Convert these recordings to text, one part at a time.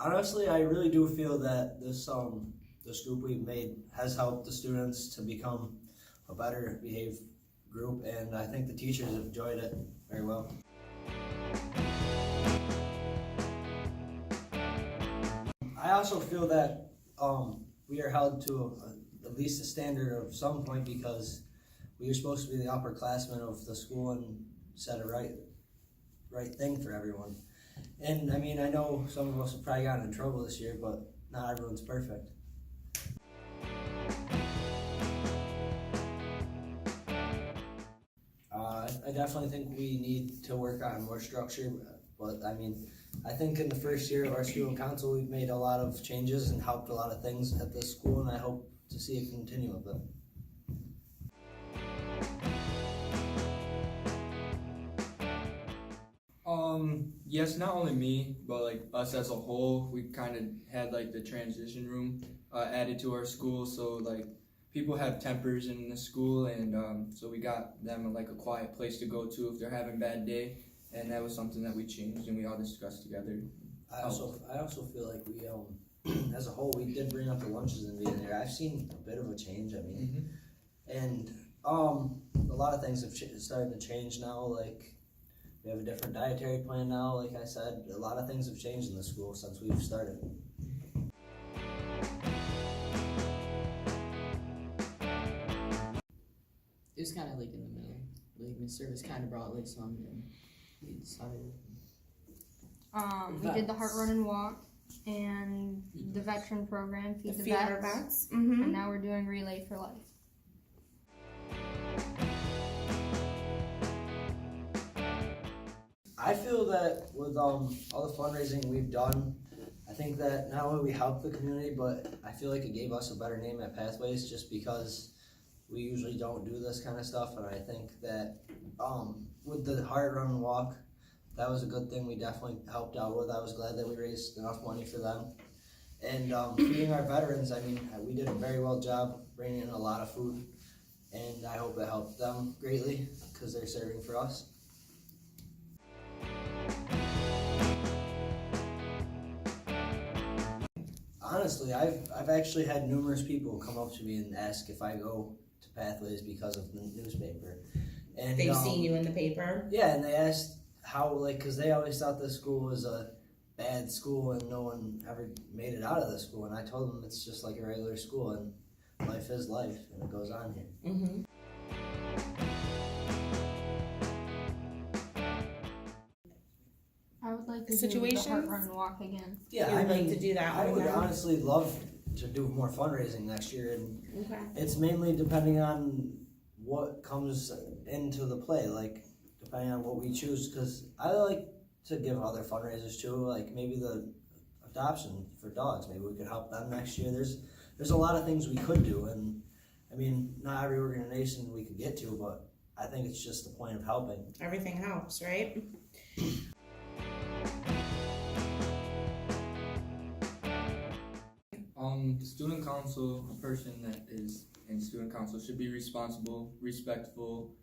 Honestly, I really do feel that this group we've made has helped the students to become a better behaved group, and I think the teachers have enjoyed it very well. I also feel that we are held to at least a standard of some point because we were supposed to be the upperclassmen of the school and set a right thing for everyone. And I mean, I know some of us have probably gotten in trouble this year, but not everyone's perfect. I definitely think we need to work on more structure, but I mean, I think in the first year of our student council, we've made a lot of changes and helped a lot of things at this school, and I hope to see it continue with them. Yes, not only me, but like us as a whole, we kind of had like the transition room added to our school, so like people have tempers in the school, and so we got them like a quiet place to go to if they're having a bad day, and that was something that we changed and we all discussed together. I also feel like we as a whole, we did bring up the lunches in the beginning. I've seen a bit of a change. I mean, and a lot of things have started to change now. Like we have a different dietary plan now. Like I said, a lot of things have changed in the school since we've started. It was kind of like in the middle. Like Miss Service kind of brought like some, and we decided. We did the heart run and walk, and the veteran program, feed the vets, Mm-hmm. and now we're doing Relay for Life. I feel that with all the fundraising we've done, I think that not only we helped the community, but I feel like it gave us a better name at Pathways just because we usually don't do this kind of stuff, and I think that with the heart run and walk, that was a good thing we definitely helped out with. I was glad that we raised enough money for them. And feeding our veterans, I mean, we did a very well job bringing in a lot of food, and I hope it helped them greatly because they're serving for us. Honestly, I've actually had numerous people come up to me and ask if I go to Pathways because of the newspaper. And They've seen you in the paper? Yeah, and they asked how, like, because they always thought this school was a bad school and no one ever made it out of the school. And I told them it's just like a regular school and life is life and it goes on here. Mm-hmm. I would like to do the Situations? heart run and walk again. Yeah, You'd I like mean, to do that I one would now? honestly love to do more fundraising next year, and Okay. it's mainly depending on what comes into the play, like depending on what we choose, because I like to give other fundraisers too, like maybe the adoption for dogs, maybe we could help them next year. There's a lot of things we could do, and I mean, not every organization we could get to, but I think it's just the point of helping. Everything helps, right? The student council, a person that is in student council should be responsible, respectful,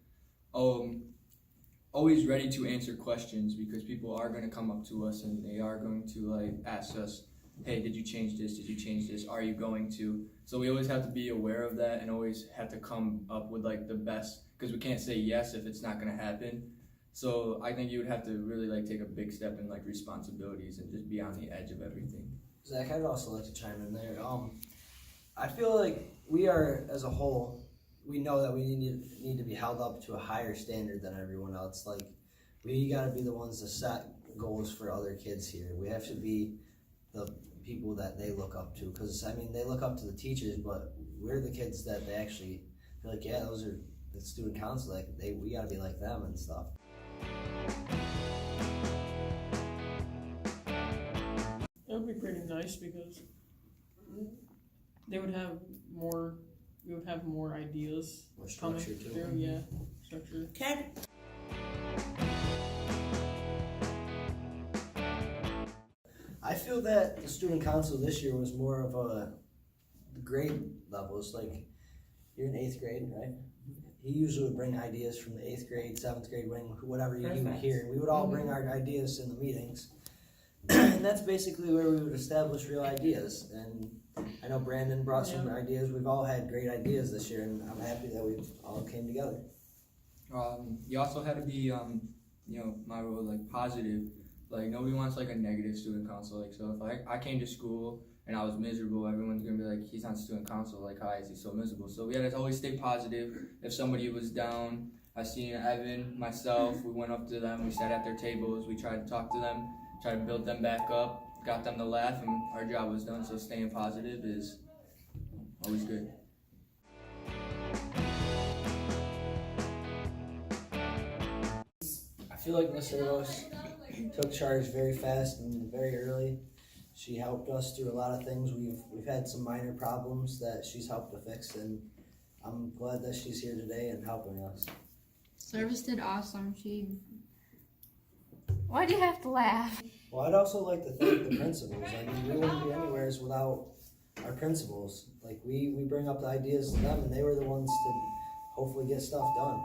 always ready to answer questions because people are going to come up to us and they are going to like ask us, hey, did you change this? Did you change this? Are you going to? So we always have to be aware of that and always have to come up with like the best, because we can't say yes if it's not going to happen. So I think you would have to really like take a big step in like responsibilities and just be on the edge of everything. Zach, I'd also like to chime in there. I feel like we are, as a whole, we know that we need to be held up to a higher standard than everyone else. Like, we got to be the ones to set goals for other kids here. We have to be the people that they look up to, because, I mean, they look up to the teachers, but we're the kids that they actually feel like, yeah, those are the student council, like, we got to be like them and stuff. That would be pretty nice because they would have more. We would have more ideas More coming structure too. through. Yeah, structure. Okay. I feel that the student council this year was more of a grade levels. Like, you're in 8th grade, right? He usually would bring ideas from the 8th grade, 7th grade wing, whatever you do Perfect. here. We would all bring our ideas in the meetings. And that's basically where we would establish real ideas. And I know Brandon brought some ideas. We've all had great ideas this year, and I'm happy that we've all came together. You also had to be, my role, like, positive. Like, nobody wants, like, a negative student council. Like, so if I came to school and I was miserable, everyone's gonna be like, he's on student council, like, how is he so miserable? So we had to always stay positive. If somebody was down, I seen Evan, myself, we went up to them, we sat at their tables, we tried to talk to them, tried to build them back up, got them to laugh, and our job was done. So staying positive is always good. I feel like Miss Eros took charge very fast and very early. She helped us through a lot of things. We've had some minor problems that she's helped to fix, and I'm glad that she's here today and helping us. Service did awesome. Why do you have to laugh? Well, I'd also like to thank the principals. I mean, we wouldn't be anywhere without our principals. Like, we bring up the ideas to them, and they were the ones to hopefully get stuff done.